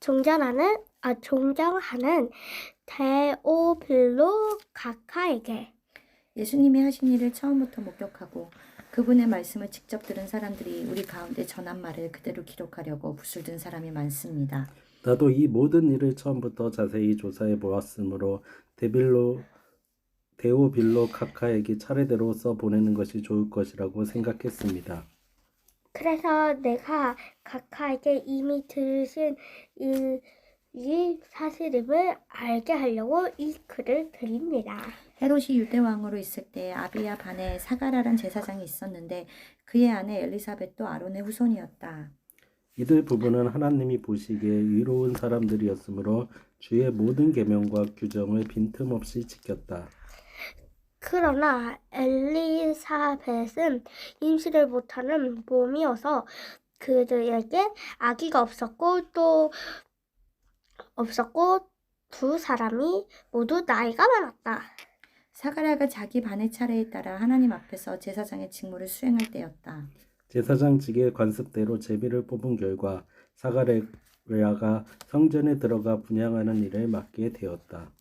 종정하는 데오빌로 가카에게 예수님이 하신 일을 처음부터 목격하고 그분의 말씀을 직접 들은 사람들이 우리 가운데 전한 말을 그대로 기록하려고 붓을 든 사람이 많습니다. 나도 이 모든 일을 처음부터 자세히 조사해 보았으므로 데오빌로 카카에게 차례대로 써보내는 것이 좋을 것이라고 생각했습니다. 그래서 내가 가카에게 이미 들으신 이 사실임을 알게 하려고 이 글을 드립니다. 헤롯이 유대 왕으로 있을 때 아비야 반에 사가랴란 제사장이 있었는데 그의 아내 엘리사벳도 아론의 후손이었다. 이들 부부는 하나님이 보시기에 의로운 사람들이었으므로 주의 모든 계명과 규정을 빈틈없이 지켰다. 그러나 엘리사벳은 임신을 못하는 몸이어서 그들에게 아기가 없었고 두 사람이 모두 나이가 많았다. 사가랴가 자기 반의 차례에 따라 하나님 앞에서 제사장의 직무를 수행할 때였다. 제사장직의 관습대로 제비를 뽑은 결과 사가랴가 성전에 들어가 분향하는 일을 맡게 되었다.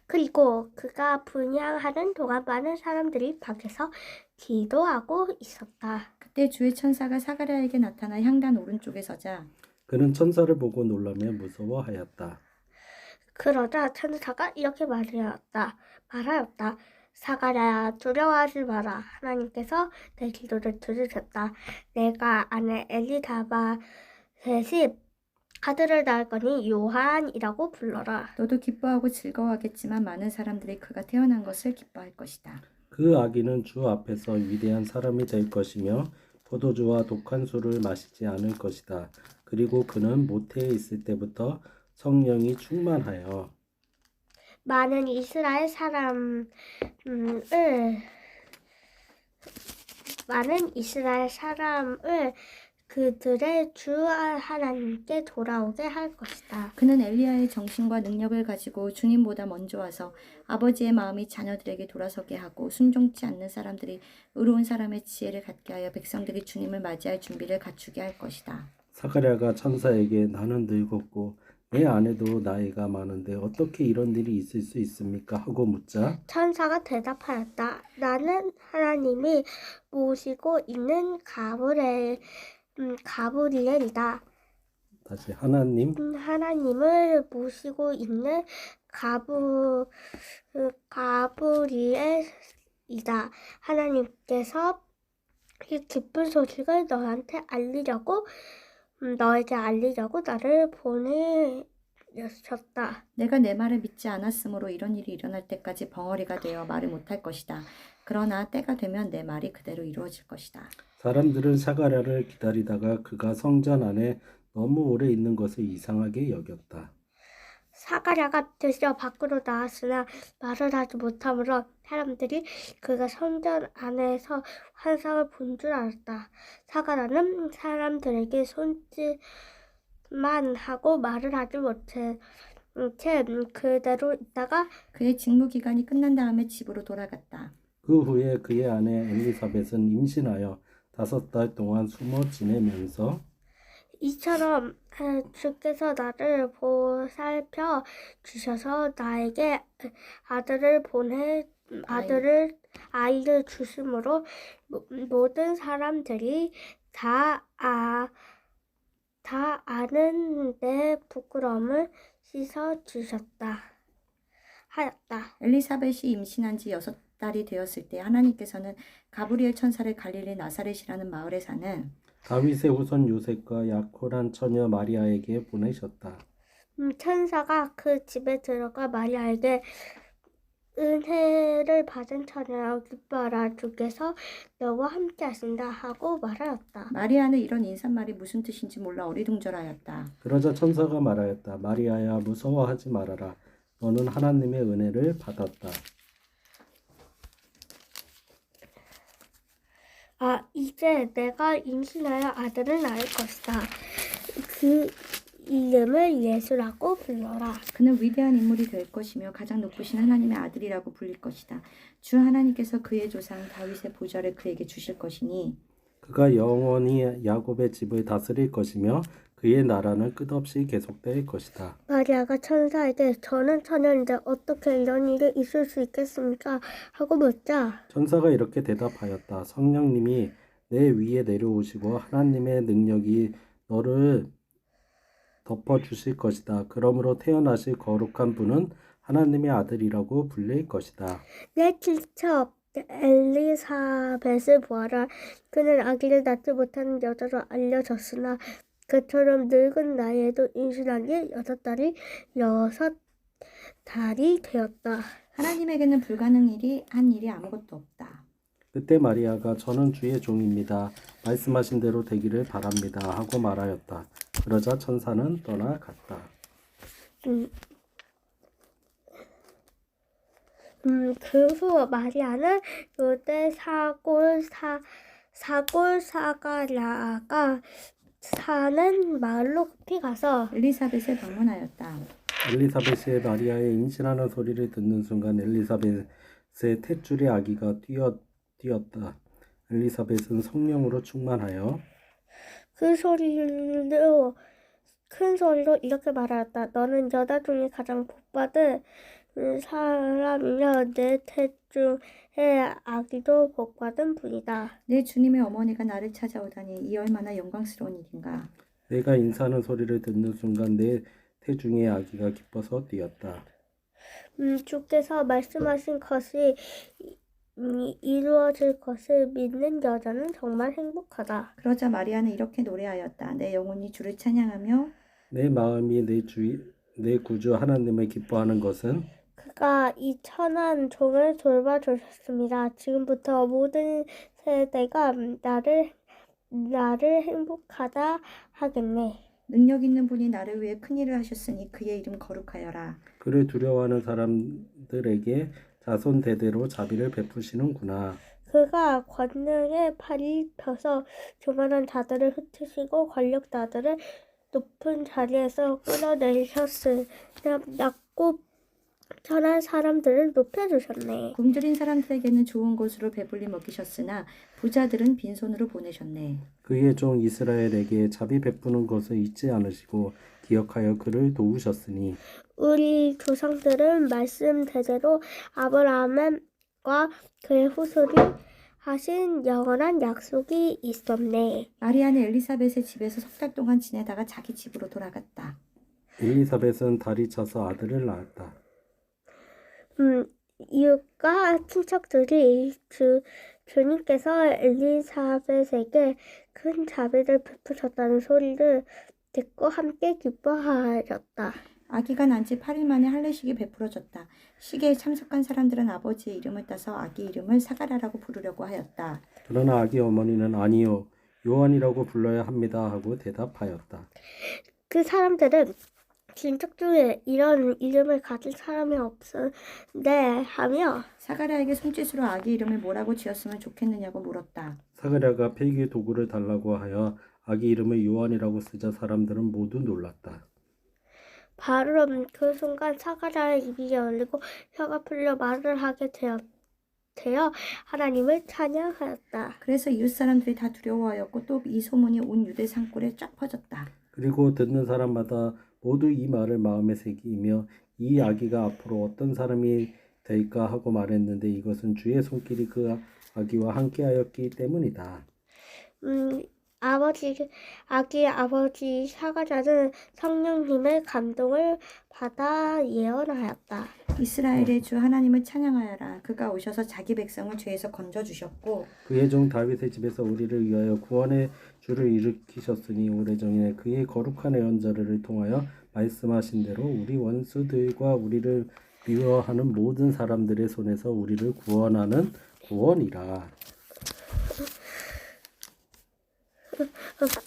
그리고 그가 분향하는 동안 많은 사람들이 밖에서 기도하고 있었다. 그때 주의 천사가 사가랴에게 나타나 향단 오른쪽에 서자 그는 천사를 보고 놀라며 무서워하였다. 그러자 천사가 이렇게 말하였다. 사가랴야, 두려워하지 마라. 하나님께서 내 기도를 들으셨다. 내가 아내 엘리사벳이 아들을 낳을 거니 요한이라고 불러라. 너도 기뻐하고 즐거워하겠지만 많은 사람들이 그가 태어난 것을 기뻐할 것이다. 그 아기는 주 앞에서 위대한 사람이 될 것이며 포도주와 독한 술을 마시지 않을 것이다. 그리고 그는 모태에 있을 때부터 성령이 충만하여 많은 이스라엘 사람을 그들의 주 하나님께 돌아오게 할 것이다. 그는 엘리야의 정신과 능력을 가지고 주님보다 먼저 와서 아버지의 마음이 자녀들에게 돌아서게 하고 순종치 않는 사람들이 의로운 사람의 지혜를 갖게 하여 백성들이 주님을 맞이할 준비를 갖추게 할 것이다. 사가랴가 천사에게 나는 늙었고 내 아내도 나이가 많은데 어떻게 이런 일이 있을 수 있습니까? 하고 묻자 천사가 대답하였다. 나는 하나님이 모시고 있는 가브리엘이다. 다시 하나님을 모시고 있는 가브리엘이다. 하나님께서 이 기쁜 소식을 너에게 알리려고 나를 보내셨다. 내가 내 말을 믿지 않았으므로 이런 일이 일어날 때까지 벙어리가 되어 말을 못할 것이다. 그러나 때가 되면 내 말이 그대로 이루어질 것이다. 사람들은 사가랴를 기다리다가 그가 성전 안에 너무 오래 있는 것을 이상하게 여겼다. 사가랴가 드디어 밖으로 나왔으나 말을 하지 못하므로 사람들이 그가 성전 안에서 환상을 본 줄 알았다. 사가랴는 사람들에게 손짓만 하고 말을 하지 못해 채 그대로 있다가 그의 직무 기간이 끝난 다음에 집으로 돌아갔다. 그 후에 그의 아내 엘리사벳은 임신하여 5달 동안 숨어 지내면서 이처럼 주께서 나를 보살펴 주셔서 나에게 아이를 주심으로 모든 사람들이 다 아는 내 부끄러움을 씻어 주셨다 하였다. 엘리사벳이 임신한 지 6달이 되었을 때 하나님께서는 가브리엘 천사를 갈릴리 나사렛이라는 마을에 사는 다윗의 후손 요셉과 약혼한 처녀 마리아에게 보내셨다. 천사가 그 집에 들어가 마리아에게 은혜를 받은 처녀여 기뻐하라 주께서 너와 함께 하신다 하고 말하였다. 마리아는 이런 인사말이 무슨 뜻인지 몰라 어리둥절하였다. 그러자 천사가 말하였다. 마리아야 무서워하지 말아라. 너는 하나님의 은혜를 받았다. 이제 내가 임신하여 아들을 낳을 것이다. 그 이름을 예수라고 불러라. 그는 위대한 인물이 될 것이며 가장 높으신 하나님의 아들이라고 불릴 것이다. 주 하나님께서 그의 조상 다윗의 보좌를 그에게 주실 것이니 그가 영원히 야곱의 집을 다스릴 것이며 그의 나라는 끝없이 계속될 것이다. 마리아가 천사에게 저는 처녀인데 어떻게 이런 일이 있을 수 있겠습니까? 하고 묻자 천사가 이렇게 대답하였다. 성령님이 내 위에 내려오시고 하나님의 능력이 너를 덮어주실 것이다. 그러므로 태어나실 거룩한 분은 하나님의 아들이라고 불릴 것이다. 내 친척 엘리사벳을 보아라. 그는 아기를 낳지 못하는 여자로 알려졌으나 그처럼 늙은 나이에도 임신한 지 6달이 되었다. 하나님에게는 한 일이 아무것도 없다. 그때 마리아가 저는 주의 종입니다. 말씀하신 대로 되기를 바랍니다. 하고 말하였다. 그러자 천사는 떠나갔다. 그 후 마리아는 유대 사골사가랴가 사는 마을로 급히 가서 엘리사벳을 방문하였다. 엘리사벳이 마리아의 임신하는 소리를 듣는 순간 엘리사벳의 탯줄의 아기가 뛰었다. 엘리사벳은 성령으로 충만하여 큰 소리로 이렇게 말하였다. 너는 여자 중에 가장 복받은 사람이며 내 태 중에 아기도 복받은 분이다. 내 주님의 어머니가 나를 찾아오다니 이 얼마나 영광스러운 일인가. 내가 인사하는 소리를 듣는 순간 내 태중의 아기가 기뻐서 뛰었다. 주께서 말씀하신 것이 이루어질 것을 믿는 여자는 정말 행복하다. 그러자 마리아는 이렇게 노래하였다. 내 영혼이 주를 찬양하며 내 마음이 내 구주 하나님을 기뻐하는 것은 그가 이 천한 종을 돌봐주셨습니다. 지금부터 모든 세대가 나를 행복하다 하겠네. 능력 있는 분이 나를 위해 큰일을 하셨으니 그의 이름 거룩하여라. 그를 두려워하는 사람들에게 자손 대대로 자비를 베푸시는구나. 그가 권능의 팔이 펴서 교만한 자들을 흩으시고 권력자들을 높은 자리에서 끌어내셨으며 낮고 천한 사람들을 높여주셨네. 굶주린 사람들에게는 좋은 것으로 배불리 먹이셨으나 부자들은 빈손으로 보내셨네. 그의 종 이스라엘에게 자비 베푸는 것을 잊지 않으시고 기억하여 그를 도우셨으니 우리 조상들은 말씀대로 아브라함과 그의 후손이 하신 영원한 약속이 있었네. 마리아는 엘리사벳의 집에서 3달 동안 지내다가 자기 집으로 돌아갔다. 엘리사벳은 달이 차서 아들을 낳았다. 이웃과 친척들이 주님께서 엘리사벳에게 큰 자비를 베푸셨다는 소리를 듣고 함께 기뻐하였다. 아기가 난 지 8일 만에 할례식이 베풀어졌다. 시계에 참석한 사람들은 아버지의 이름을 따서 아기 이름을 사가랴라고 부르려고 하였다. 그러나 아기 어머니는 아니요, 요한이라고 불러야 합니다 하고 대답하였다. 그 사람들은 친척 중에 이런 이름을 가진 사람이 없었네 하며 사가랴에게 손짓으로 아기 이름을 뭐라고 지었으면 좋겠느냐고 물었다. 사가랴가 필기 도구를 달라고 하여 아기 이름을 요한이라고 쓰자 사람들은 모두 놀랐다. 바로 그 순간 사가랴의 입이 열리고 혀가 풀려 말을 하게 되어 하나님을 찬양하였다. 그래서 이웃 사람들이 다 두려워하였고 또 이 소문이 온 유대 산골에 쫙 퍼졌다. 그리고 듣는 사람마다 모두 이 말을 마음에 새기며 이 아기가 앞으로 어떤 사람이 될까 하고 말했는데 이것은 주의 손길이 그 아기와 함께하였기 때문이다. 아기 아버지 사가랴는 성령님의 감동을 받아 예언하였다. 이스라엘의 주 하나님을 찬양하여라. 그가 오셔서 자기 백성을 죄에서 건져주셨고 그의 종 다윗의 집에서 우리를 위하여 구원의 주를 일으키셨으니 오래전에 그의 거룩한 예언자를 통하여 말씀하신 대로 우리 원수들과 우리를 미워하는 모든 사람들의 손에서 우리를 구원하는 구원이라.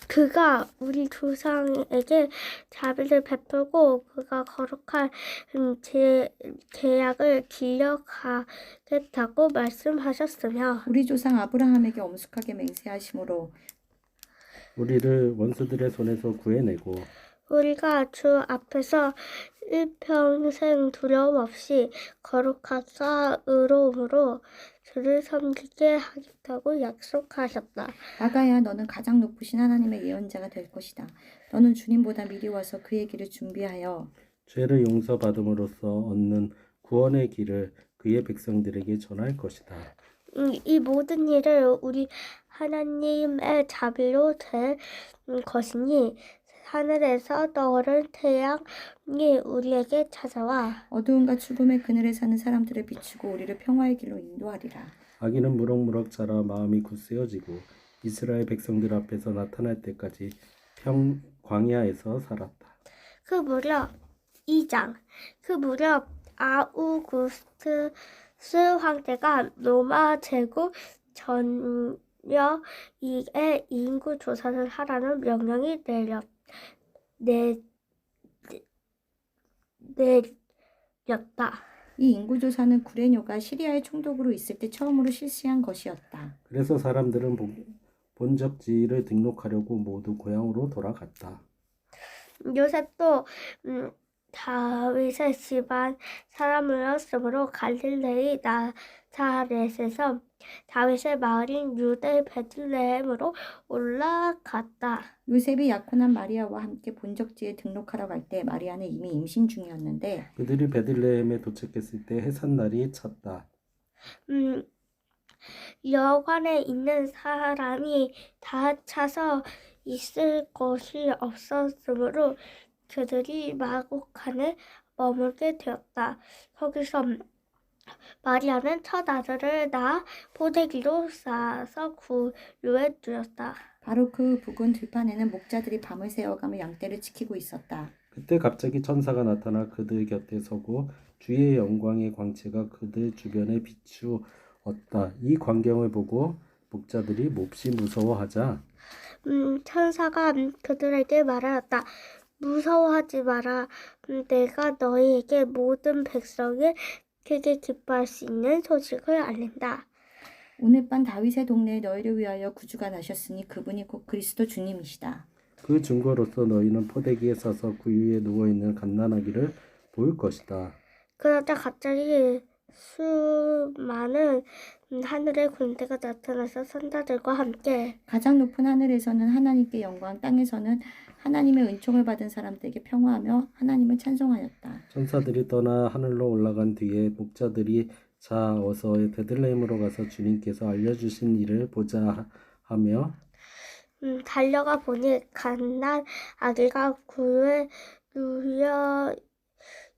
그가 우리 조상에게 자비를 베풀고 그가 거룩한 계약을 기억하겠다고 말씀하셨으며 우리 조상 아브라함에게 엄숙하게 맹세하심으로 우리를 원수들의 손에서 구해내고 우리가 주 앞에서 일평생 두려움 없이 거룩하사 의로움으로 주를 섬기게 하겠다고 약속하셨다. 아가야, 너는 가장 높으신 하나님의 예언자가 될 것이다. 너는 주님보다 미리 와서 그의 길을 준비하여 죄를 용서받음으로써 얻는 구원의 길을 그의 백성들에게 전할 것이다. 이 모든 일을 우리 하나님의 자비로 될 것이니 하늘에서 떠오른 태양이 우리에게 찾아와 어두움과 죽음의 그늘에 사는 사람들을 비추고 우리를 평화의 길로 인도하리라. 아기는 무럭무럭 자라 마음이 굳세어지고 이스라엘 백성들 앞에서 나타날 때까지 광야에서 살았다. 그 무렵 2장 그 무렵 아우구스투스 황제가 로마 제국 전역에 인구 조사를 하라는 명령이 내렸다. 이 인구조사는 구레뇨가 시리아의 총독으로 있을 때 처음으로 실시한 것이었다. 그래서 사람들은 본적지를 등록하려고 모두 고향으로 돌아갔다. 요셉도 다윗의 집안 사람이었으므로 갈릴레의 나사렛에서 다윗의 마을인 유대 베들레헴으로 올라갔다. 요셉이 약혼한 마리아와 함께 본적지에 등록하러 갈 때 마리아는 이미 임신 중이었는데 그들이 베들레헴에 도착했을 때 해산날이 찼다. 여관에 있는 사람이 다 차서 있을 곳이 없었으므로 그들이 마곡간에 머물게 되었다. 거기서 마리아는 첫 아들을 낳아 포대기로 싸서 구유에 두었다. 바로 그 부근 들판에는 목자들이 밤을 새어가며 양떼를 지키고 있었다. 그때 갑자기 천사가 나타나 그들 곁에 서고 주의 영광의 광채가 그들 주변에 비추었다. 이 광경을 보고 목자들이 몹시 무서워하자 천사가 그들에게 말하였다. 무서워하지 마라. 내가 너희에게 모든 백성을 크게 기뻐할 수 있는 소식을 알린다. 오늘 밤 다윗의 동네에 너희를 위하여 구주가 나셨으니 그분이 곧 그리스도 주님이시다. 그 증거로서 너희는 포대기에 싸서 구유에 누워있는 갓난아기를 볼 것이다. 그러자 갑자기 수많은 하늘의 군대가 나타나서 선자들과 함께 가장 높은 하늘에서는 하나님께 영광, 땅에서는 하나님의 은총을 받은 사람들에게 평화하며 하나님을 찬송하였다. 천사들이 떠나 하늘로 올라간 뒤에 목자들이 자 어서 베들레헴으로 가서 주님께서 알려주신 일을 보자 하며 달려가 보니 갓난 아기가 구유에 누워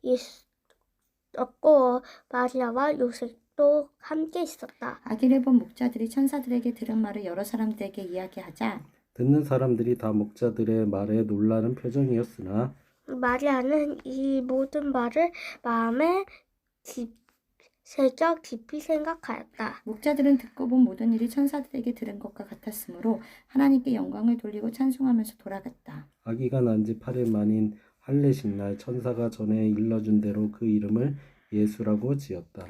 있었고 마리아와 요셉도 함께 있었다. 아기를 본 목자들이 천사들에게 들은 말을 여러 사람들에게 이야기하자 듣는 사람들이 다 목자들의 말에 놀라는 표정이었으나 마리아는 이 모든 말을 마음에 새겨 깊이 생각하였다. 목자들은 듣고 본 모든 일이 천사들에게 들은 것과 같았으므로 하나님께 영광을 돌리고 찬송하면서 돌아갔다. 아기가 난 지 8일 만인 할례식 날 천사가 전에 일러준 대로 그 이름을 예수라고 지었다.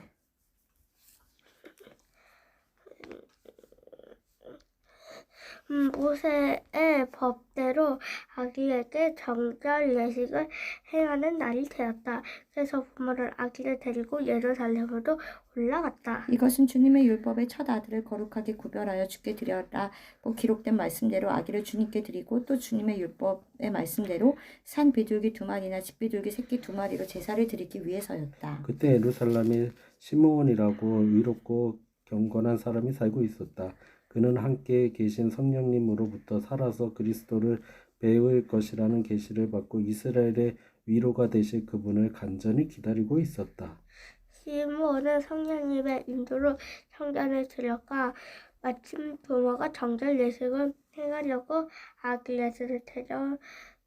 모세의 법대로 아기에게 정결 예식을 행하는 날이 되었다. 그래서 부모는 아기를 데리고 예루살렘으로 올라갔다. 이것은 주님의 율법의 첫 아들을 거룩하게 구별하여 주께 드려라고 기록된 말씀대로 아기를 주님께 드리고 또 주님의 율법의 말씀대로 산 비둘기 2마리나 집 비둘기 새끼 2마리로 제사를 드리기 위해서였다. 그때 예루살렘에 시므온이라고 의롭고 경건한 사람이 살고 있었다. 그는 함께 계신 성령님으로부터 살아서 그리스도를 배울 것이라는 계시를 받고 이스라엘의 위로가 되실 그분을 간절히 기다리고 있었다. 시므온은 성령님의 인도로 성전에 들어가 마침 부모가 정결 예식을 행하려고 아기 예수를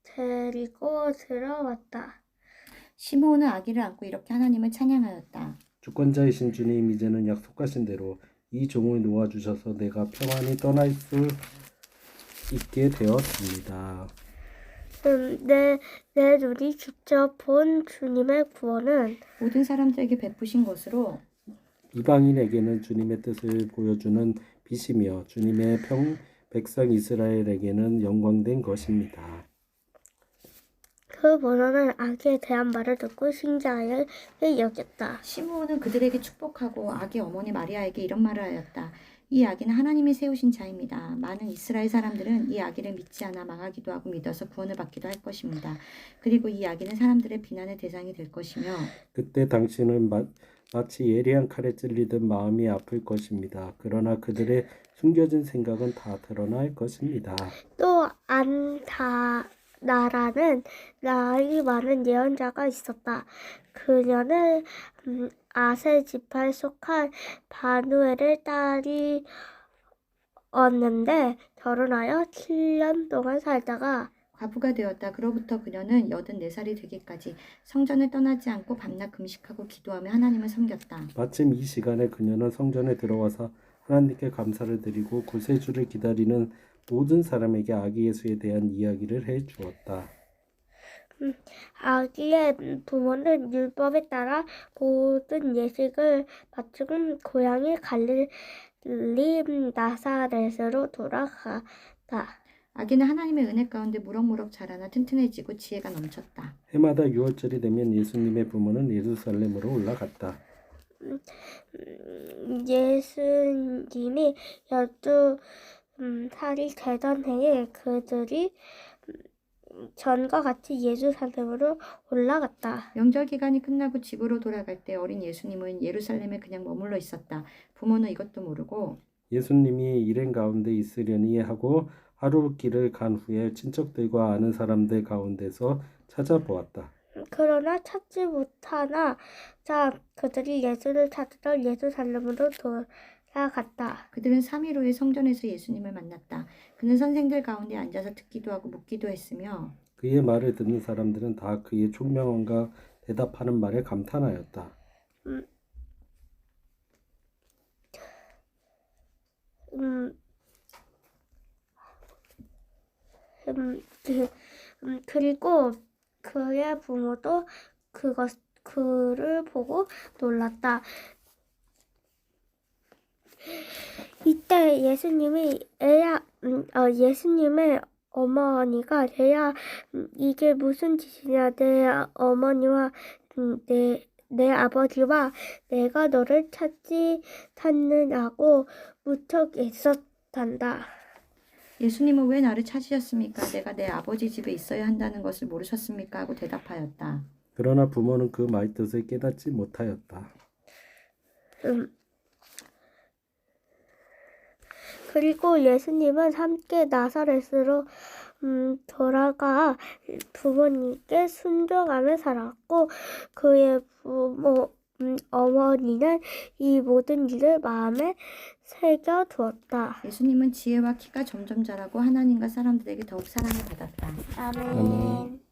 데리고 들어왔다. 시므온은 아기를 안고 이렇게 하나님을 찬양하였다. 주권자이신 주님, 이제는 약속하신 대로 이 종을 놓아주셔서 내가 평안히 떠날 수 있게 되었습니다. 내 눈이 직접 본 주님의 구원은 모든 사람들에게 베푸신 것으로 이방인에게는 주님의 뜻을 보여주는 빛이며 주님의 백성 이스라엘에게는 영광된 것입니다. 그 부모는 아기에 대한 말을 듣고 신기하게 여겼다. 시므온은 그들에게 축복하고 아기 어머니 마리아에게 이런 말을 하였다. 이 아기는 하나님이 세우신 자입니다. 많은 이스라엘 사람들은 이 아기를 믿지 않아 망하기도 하고 믿어서 구원을 받기도 할 것입니다. 그리고 이 아기는 사람들의 비난의 대상이 될 것이며 그때 당신은 마치 예리한 칼에 찔리듯 마음이 아플 것입니다. 그러나 그들의 숨겨진 생각은 다 드러날 것입니다. 또 안다나라는 나이 많은 예언자가 있었다. 그녀는 아셀 지파에 속한 바누엘의 딸이었는데 결혼하여 7년 동안 살다가 과부가 되었다. 그로부터 그녀는 84살이 되기까지 성전을 떠나지 않고 밤낮 금식하고 기도하며 하나님을 섬겼다. 마침 이 시간에 그녀는 성전에 들어와서 하나님께 감사를 드리고 구세주를 기다리는 모든 사람에게 아기 예수에 대한 이야기를 해 주었다. 아기의 부모는 율법에 따라 모든 예식을 마치고 고향이 갈릴리 나사렛으로 돌아갔다. 아기는 하나님의 은혜 가운데 무럭무럭 자라나 튼튼해지고 지혜가 넘쳤다. 해마다 6월절이 되면 예수님의 부모는 예루살렘으로 올라갔다. 예수님이 12살이 되던 해에 그들이 전과 같이 예루살렘으로 올라갔다. 명절 기간이 끝나고 집으로 돌아갈 때 어린 예수님은 예루살렘에 그냥 머물러 있었다. 부모는 이것도 모르고 예수님이 일행 가운데 있으려니 하고 하루 길을 간 후에 친척들과 아는 사람들 가운데서 찾아보았다. 그러나 찾지 못하나 자 그들이 예수를 찾으러 예루살렘으로 돌아갔다. 그들은 3일 후에 성전에서 예수님을 만났다. 그는 선생들 가운데 앉아서 듣기도 하고 묻기도 했으며 그의 말을 듣는 사람들은 다 그의 총명함과 대답하는 말에 감탄하였다. 그리고 그의 부모도 그를 보고 놀랐다. 이때 예수님의 어머니가 애야 이게 무슨 짓이냐 내 어머니와 내 아버지와 내가 너를 찾느냐고 무척 애썼단다. 예수님은 왜 나를 찾으셨습니까? 내가 내 아버지 집에 있어야 한다는 것을 모르셨습니까? 하고 대답하였다. 그러나 부모는 그 말뜻을 깨닫지 못하였다. 그리고 예수님은 함께 나사렛으로 돌아가 부모님께 순종하며 살았고 그의 부모 어머니는 이 모든 일을 마음에 새겨두었다. 예수님은 지혜와 키가 점점 자라고 하나님과 사람들에게 더욱 사랑을 받았다. 아멘.